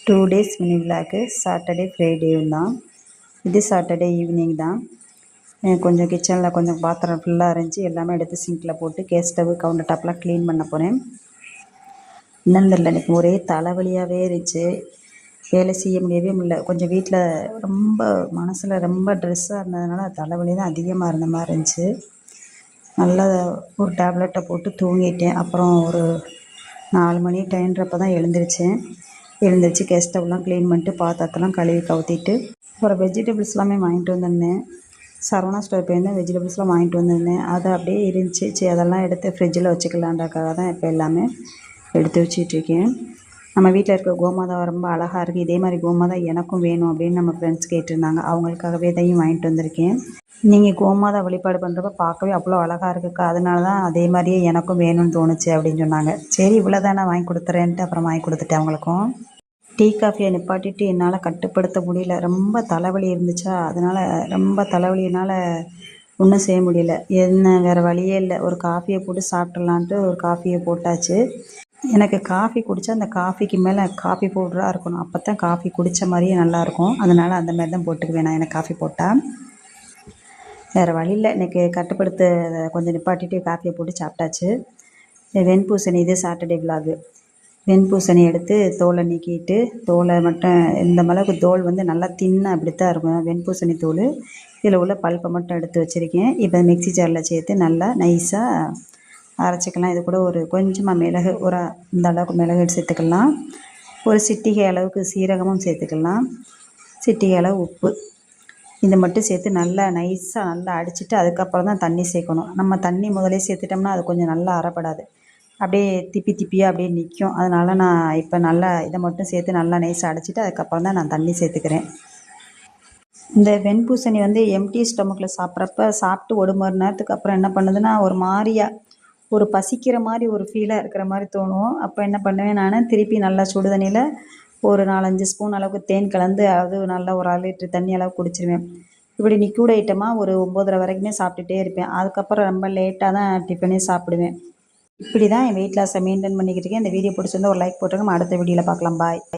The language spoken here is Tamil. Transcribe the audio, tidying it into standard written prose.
2 days மினி விளாக்கு சாட்டர்டே ஃப்ரைடேவும் தான். இது சாட்டர்டே ஈவினிங் தான். கொஞ்சம் கிச்சனில் கொஞ்சம் பாத்திரம் ஃபுல்லாக இருந்துச்சு, எல்லாமே எடுத்து சிங்கில் போட்டு கேஸ் ஸ்டவ் கவுண்டர் டாப்லாம் க்ளீன் பண்ண போகிறேன். என்னன்னு தெரியல, எனக்கு ஒரே தலைவலியாகவே இருந்துச்சு, வேலை செய்ய முடியவே முடியல. கொஞ்சம் வீட்டில் ரொம்ப மனசில் ரொம்ப ட்ரெஸ்ஸாக இருந்ததுனால தலைவலி தான் அதிகமாக இருந்த மாதிரி இருந்துச்சு. நல்லா ஒரு டேப்லெட்டை போட்டு தூங்கிட்டேன். அப்புறம் ஒரு 4 மணி டைம்ன்றப்போ தான் எழுந்திரிச்சு கேஸ் ஸ்டவ்லாம் க்ளீன் பண்ணிட்டு பாத்திரத்தெல்லாம் கழுவி கவுத்திட்டு அப்புறம் வெஜிடபிள்ஸ் எல்லாமே வாங்கிட்டு வந்திருந்தேன். சரவணா ஸ்டோர் போயிருந்தேன், வெஜிடபிள்ஸ்லாம் வாங்கிட்டு வந்திருந்தேன். அது அப்படியே இருந்துச்சு. சரி, அதெல்லாம் எடுத்து ஃப்ரிட்ஜில் வச்சுக்கலான்றக்காக தான் இப்போ எல்லாமே எடுத்து வச்சிட்ருக்கேன். நம்ம வீட்டில் இருக்க கோமாதா ரொம்ப அழகாக இருக்குது, இதே மாதிரி கோமாதா எனக்கும் வேணும் அப்படின்னு நம்ம ஃப்ரெண்ட்ஸ் கேட்டிருந்தாங்க. அவங்களுக்காகவே இதையும் வாங்கிட்டு வந்திருக்கேன். நீங்கள் கோமாதா வழிபாடு பண்ணுறப்ப பார்க்கவே அவ்வளோ அழகாக இருக்குக்கா, அதனால தான் அதே மாதிரியே எனக்கும் வேணும்னு தோணுச்சு அப்படின்னு சொன்னாங்க. சரி, இவ்வளோ தானே வாங்கி கொடுத்துறேன்ட்டு அப்புறம் வாங்கி கொடுத்துட்டேன் அவங்களுக்கும். டீ காஃபியை நிப்பாட்டிட்டு என்னால் கட்டுப்படுத்த முடியல. ரொம்ப தலைவலி இருந்துச்சா, அதனால் ரொம்ப தலைவலியினால் ஒன்றும் செய்ய முடியல. என்ன வேறு வழியே இல்லை, ஒரு காஃபியை போட்டு சாப்பிட்றலான்ட்டு ஒரு காஃபியை போட்டாச்சு. எனக்கு காஃபி குடித்தா அந்த காஃபிக்கு மேலே காஃபி பவுடராக இருக்கணும், அப்போ தான் காஃபி குடித்த மாதிரியே நல்லாயிருக்கும். அதனால் அந்த மாதிரி தான் போட்டுக்குவேன் நான் எனக்கு காஃபி போட்டால். வேறு வழி இல்லை, இன்றைக்கி கட்டுப்படுத்த கொஞ்சம் நிப்பாட்டிட்டு காஃபியை போட்டு சாப்பிட்டாச்சு. வெண்பூசணி, இது சாட்டர்டே விலாகு. வெண்பூசணி எடுத்து தோலை நீக்கிட்டு, தோலை மட்டும் இந்த மிளகு தோல் வந்து நல்லா தின்னாக அப்படித்தான் இருக்கும் வெண்பூசணி தோல். இதில் உள்ள பல்ப்பை மட்டும் எடுத்து வச்சுருக்கேன். இப்போ மிக்ஸி ஜாரில் சேர்த்து நல்லா நைஸாக அரைச்சிக்கலாம். இது கூட ஒரு கொஞ்சமாக மிளகு, ஒரு இந்த அளவுக்கு மிளகு சேர்த்துக்கலாம். ஒரு சிட்டிகை அளவுக்கு சீரகமும் சேர்த்துக்கலாம். சிட்டிகை அளவு உப்பு, இதை மட்டும் சேர்த்து நல்லா நைஸாக நல்லா அடிச்சுட்டு அதுக்கப்புறம் தான் தண்ணி சேர்க்கணும். நம்ம தண்ணி முதலே சேர்த்துட்டோம்னா அது கொஞ்சம் நல்லா அரைப்படாது, அப்படியே திப்பியாக அப்படியே நிற்கும். அதனால் நான் இப்போ நல்லா இதை மட்டும் சேர்த்து நல்லா நைஸாக அடிச்சுட்டு அதுக்கப்புறம் தான் நான் தண்ணி சேர்த்துக்கிறேன். இந்த வெண்பூசணி வந்து எம்டி ஸ்டொமக்கில் சாப்பிட்டு 1 மணி நேரத்துக்கு அப்புறம் என்ன பண்ணுதுன்னா, ஒரு மாதிரியாக ஒரு பசிக்கிற மாதிரி ஒரு ஃபீலாக இருக்கிற மாதிரி தோணும். அப்போ என்ன பண்ணுவேன், நான் திருப்பி நல்லா சுடு தண்ணியில் ஒரு 4-5 ஸ்பூன் அளவுக்கு தேன் கலந்து அது நல்லா ஒரு 1/2 லிட்டர் தண்ணி அளவு குடிச்சிருவேன். இப்படி லிக்யூட் ஐட்டமாக ஒரு 9:30 வரைக்குமே சாப்பிட்டுட்டே இருப்பேன். அதுக்கப்புறம் ரொம்ப லேட்டாக தான் டிஃபனே சாப்பிடுவேன். இப்படி தான் என் வெயிட் லாஸை மெயின்டைன் பண்ணிக்கிட்டு இருக்கேன். இந்த வீடியோ பிடிச்சிருந்தா ஒரு லைக் போட்டுருங்க. அடுத்த வீடியோவில் பார்க்கலாம். பாய்.